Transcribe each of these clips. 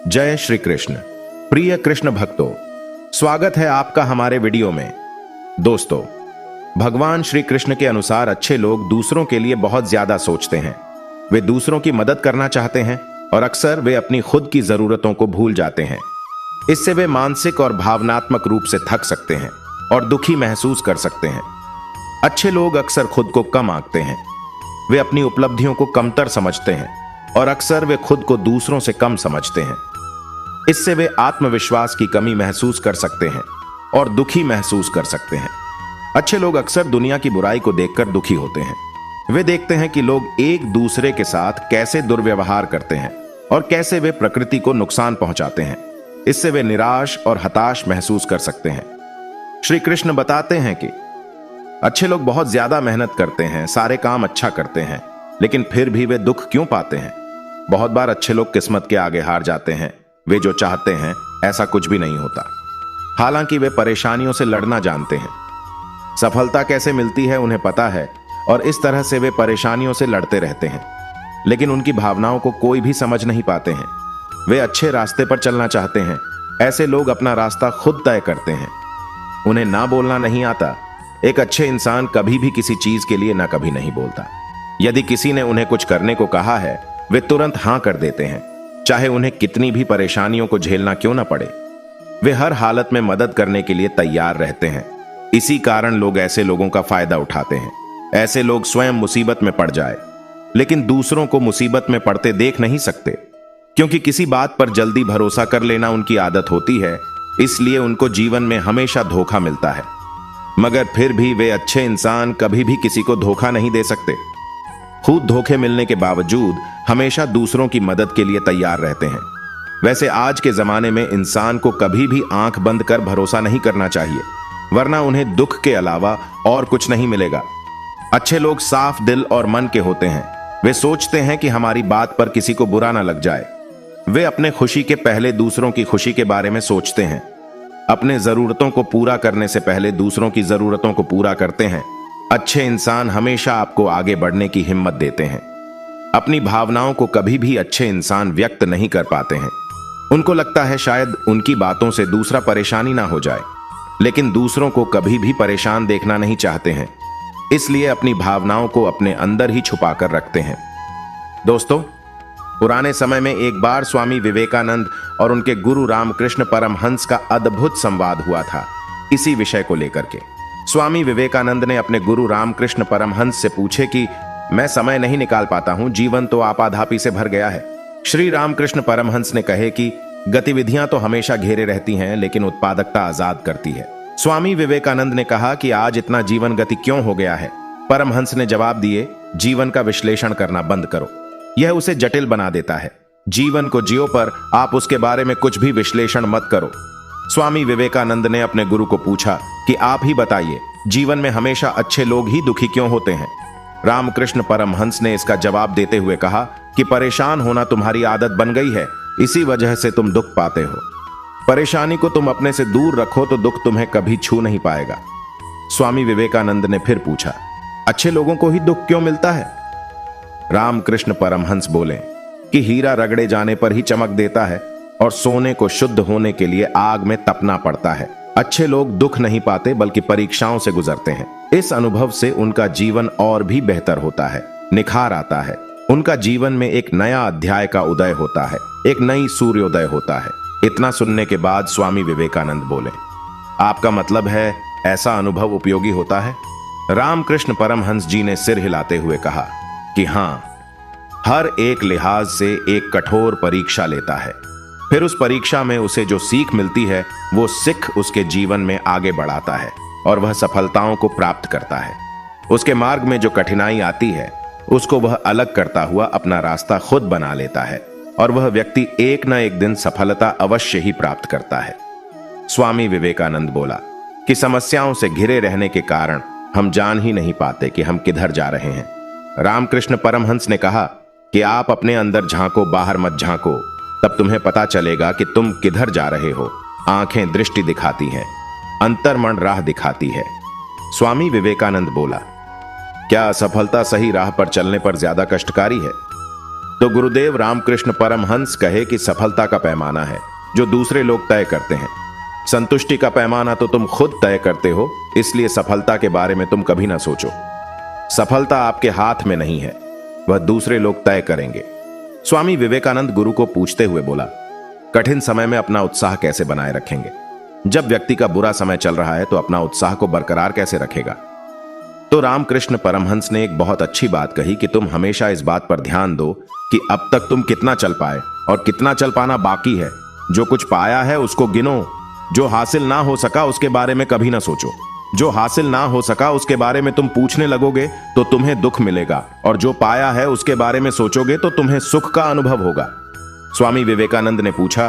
जय श्री कृष्ण। प्रिय कृष्ण भक्तों, स्वागत है आपका हमारे वीडियो में। दोस्तों, भगवान श्री कृष्ण के अनुसार अच्छे लोग दूसरों के लिए बहुत ज्यादा सोचते हैं। वे दूसरों की मदद करना चाहते हैं और अक्सर वे अपनी खुद की जरूरतों को भूल जाते हैं। इससे वे मानसिक और भावनात्मक रूप से थक सकते हैं और दुखी महसूस कर सकते हैं। अच्छे लोग अक्सर खुद को कम आंकते हैं। वे अपनी उपलब्धियों को कमतर समझते हैं और अक्सर वे खुद को दूसरों से कम समझते हैं। इससे वे आत्मविश्वास की कमी महसूस कर सकते हैं और दुखी महसूस कर सकते हैं। अच्छे लोग अक्सर दुनिया की बुराई को देखकर दुखी होते हैं। वे देखते हैं कि लोग एक दूसरे के साथ कैसे दुर्व्यवहार करते हैं और कैसे वे प्रकृति को नुकसान पहुंचाते हैं। इससे वे निराश और हताश महसूस कर सकते हैं। श्री कृष्ण बताते हैं कि अच्छे लोग बहुत ज्यादा मेहनत करते हैं, सारे काम अच्छा करते हैं, लेकिन फिर भी वे दुख क्यों पाते हैं? बहुत बार अच्छे लोग किस्मत के आगे हार जाते हैं। वे जो चाहते हैं ऐसा कुछ भी नहीं होता। हालांकि वे परेशानियों से लड़ना जानते हैं। सफलता कैसे मिलती है उन्हें पता है और इस तरह से वे परेशानियों से लड़ते रहते हैं, लेकिन उनकी भावनाओं को कोई भी समझ नहीं पाते हैं। वे अच्छे रास्ते पर चलना चाहते हैं। ऐसे लोग अपना रास्ता खुद तय करते हैं। उन्हें ना बोलना नहीं आता। एक अच्छे इंसान कभी भी किसी चीज के लिए ना कभी नहीं बोलता। यदि किसी ने उन्हें कुछ करने को कहा है, वे तुरंत हां कर देते हैं, चाहे उन्हें कितनी भी परेशानियों को झेलना क्यों ना पड़े। वे हर हालत में मदद करने के लिए तैयार रहते हैं। इसी कारण लोग ऐसे लोगों का फायदा उठाते हैं। ऐसे लोग स्वयं मुसीबत में पड़ जाए, लेकिन दूसरों को मुसीबत में पड़ते देख नहीं सकते, क्योंकि किसी बात पर जल्दी भरोसा कर लेना उनकी आदत होती है। इसलिए उनको जीवन में हमेशा धोखा मिलता है। मगर फिर भी वे अच्छे इंसान कभी भी किसी को धोखा नहीं दे सकते। खुद धोखे मिलने के बावजूद हमेशा दूसरों की मदद के लिए तैयार रहते हैं। वैसे आज के जमाने में इंसान को कभी भी आंख बंद कर भरोसा नहीं करना चाहिए, वरना उन्हें दुख के अलावा और कुछ नहीं मिलेगा। अच्छे लोग साफ दिल और मन के होते हैं। वे सोचते हैं कि हमारी बात पर किसी को बुरा ना लग जाए। वे अपने खुशी के पहले दूसरों की खुशी के बारे में सोचते हैं। अपने जरूरतों को पूरा करने से पहले दूसरों की जरूरतों को पूरा करते हैं। अच्छे इंसान हमेशा आपको आगे बढ़ने की हिम्मत देते हैं। अपनी भावनाओं को कभी भी अच्छे इंसान व्यक्त नहीं कर पाते हैं। उनको लगता है शायद उनकी बातों से दूसरा परेशानी ना हो जाए, लेकिन दूसरों को कभी भी परेशान देखना नहीं चाहते हैं। इसलिए अपनी भावनाओं को अपने अंदर ही छुपा कर रखते हैं। दोस्तों, पुराने समय में एक बार स्वामी विवेकानंद और उनके गुरु रामकृष्ण परमहंस का अद्भुत संवाद हुआ था इसी विषय को लेकर के। स्वामी विवेकानंद ने अपने गुरु रामकृष्ण परमहंस से पूछे कि मैं समय नहीं निकाल पाता हूं, जीवन तो आपाधापी से भर गया है। श्री रामकृष्ण परमहंस ने कहे कि गतिविधियां तो हमेशा घेरे रहती हैं, लेकिन उत्पादकता आजाद करती है। स्वामी विवेकानंद ने कहा कि आज इतना जीवन गति क्यों हो गया है? परमहंस ने जवाब दिए, जीवन का विश्लेषण करना बंद करो, यह उसे जटिल बना देता है। जीवन को जियो, पर आप उसके बारे में कुछ भी विश्लेषण मत करो। स्वामी विवेकानंद ने अपने गुरु को पूछा कि आप ही बताइए, जीवन में हमेशा अच्छे लोग ही दुखी क्यों होते हैं? रामकृष्ण परमहंस ने इसका जवाब देते हुए कहा कि परेशान होना तुम्हारी आदत बन गई है, इसी वजह से तुम दुख पाते हो। परेशानी को तुम अपने से दूर रखो तो दुख तुम्हें कभी छू नहीं पाएगा। स्वामी विवेकानंद ने फिर पूछा, अच्छे लोगों को ही दुख क्यों मिलता है? रामकृष्ण परमहंस बोले कि हीरा रगड़े जाने पर ही चमक देता है और सोने को शुद्ध होने के लिए आग में तपना पड़ता है। अच्छे लोग दुख नहीं पाते, बल्कि परीक्षाओं से गुजरते हैं। इस अनुभव से उनका जीवन और भी बेहतर होता है, निखार आता है। उनका जीवन में एक नया अध्याय का उदय होता है, एक नई सूर्योदय होता है। इतना सुनने के बाद स्वामी विवेकानंद बोले, आपका मतलब है ऐसा अनुभव उपयोगी होता है? रामकृष्ण परमहंस जी ने सिर हिलाते हुए कहा कि हां, हर एक लिहाज से एक कठोर परीक्षा लेता है। फिर उस परीक्षा में उसे जो सीख मिलती है, वो सीख उसके जीवन में आगे बढ़ाता है और वह सफलताओं को प्राप्त करता है। उसके मार्ग में जो कठिनाई आती है, उसको वह अलग करता हुआ अपना रास्ता खुद बना लेता है और वह व्यक्ति एक न एक दिन सफलता अवश्य ही प्राप्त करता है। स्वामी विवेकानंद बोला कि समस्याओं से घिरे रहने के कारण हम जान ही नहीं पाते कि हम किधर जा रहे हैं। रामकृष्ण परमहंस ने कहा कि आप अपने अंदर झांको, बाहर मत झांको, तब तुम्हें पता चलेगा कि तुम किधर जा रहे हो। आंखें दृष्टि दिखाती हैं, अंतर्मन राह दिखाती है। स्वामी विवेकानंद बोला, क्या असफलता सही राह पर चलने पर ज्यादा कष्टकारी है? तो गुरुदेव रामकृष्ण परमहंस कहे कि सफलता का पैमाना है जो दूसरे लोग तय करते हैं। संतुष्टि का पैमाना तो तुम खुद तय करते हो, इसलिए सफलता के बारे में तुम कभी ना सोचो। सफलता आपके हाथ में नहीं है, वह दूसरे लोग तय करेंगे। स्वामी विवेकानंद गुरु को पूछते हुए बोला, कठिन समय में अपना उत्साह कैसे बनाए रखेंगे? जब व्यक्ति का बुरा समय चल रहा है तो अपना उत्साह को बरकरार कैसे रखेगा? तो रामकृष्ण परमहंस ने एक बहुत अच्छी बात कही कि तुम हमेशा इस बात पर ध्यान दो कि अब तक तुम कितना चल पाए और कितना चल पाना बाकी है। जो कुछ पाया है उसको गिनो, जो हासिल ना हो सका उसके बारे में कभी ना सोचो। जो हासिल ना हो सका उसके बारे में तुम पूछने लगोगे तो तुम्हें दुख मिलेगा, और जो पाया है उसके बारे में सोचोगे तो तुम्हें सुख का अनुभव होगा। स्वामी विवेकानंद ने पूछा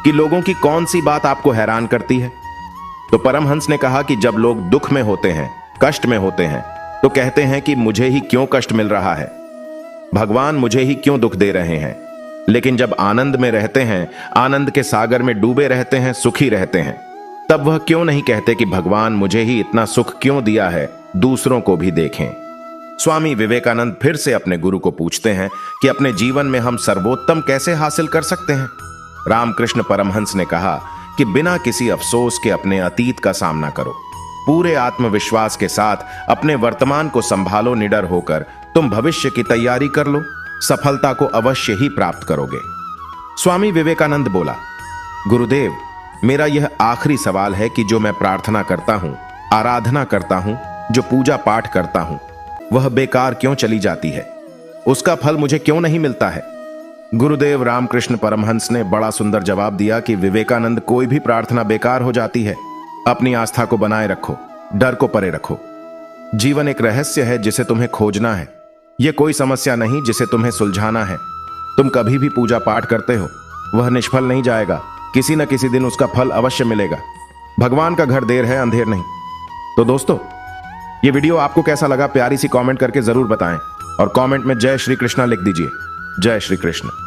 कि लोगों की कौन सी बात आपको हैरान करती है? तो परमहंस ने कहा कि जब लोग दुख में होते हैं, कष्ट में होते हैं, तो कहते हैं कि मुझे ही क्यों कष्ट मिल रहा है, भगवान मुझे ही क्यों दुख दे रहे हैं। लेकिन जब आनंद में रहते हैं, आनंद के सागर में डूबे रहते हैं, सुखी रहते हैं, तब वह क्यों नहीं कहते कि भगवान मुझे ही इतना सुख क्यों दिया है, दूसरों को भी देखें। स्वामी विवेकानंद फिर से अपने गुरु को पूछते हैं कि अपने जीवन में हम सर्वोत्तम कैसे हासिल कर सकते हैं? रामकृष्ण परमहंस ने कहा कि बिना किसी अफसोस के अपने अतीत का सामना करो, पूरे आत्मविश्वास के साथ अपने वर्तमान को संभालो, निडर होकर तुम भविष्य की तैयारी कर लो, सफलता को अवश्य ही प्राप्त करोगे। स्वामी विवेकानंद बोला, गुरुदेव, मेरा यह आखिरी सवाल है कि जो मैं प्रार्थना करता हूं, आराधना करता हूं, जो पूजा पाठ करता हूं, वह बेकार क्यों चली जाती है? उसका फल मुझे क्यों नहीं मिलता है? गुरुदेव रामकृष्ण परमहंस ने बड़ा सुंदर जवाब दिया कि विवेकानंद, कोई भी प्रार्थना बेकार हो जाती है। अपनी आस्था को बनाए रखो, डर को परे रखो। जीवन एक रहस्य है जिसे तुम्हें खोजना है, यह कोई समस्या नहीं जिसे तुम्हें सुलझाना है। तुम कभी भी पूजा पाठ करते हो, वह निष्फल नहीं जाएगा, किसी न किसी दिन उसका फल अवश्य मिलेगा। भगवान का घर देर है, अंधेर नहीं। तो दोस्तों, यह वीडियो आपको कैसा लगा प्यारी सी कमेंट करके जरूर बताएं, और कमेंट में जय श्री कृष्णा लिख दीजिए। जय श्री कृष्ण।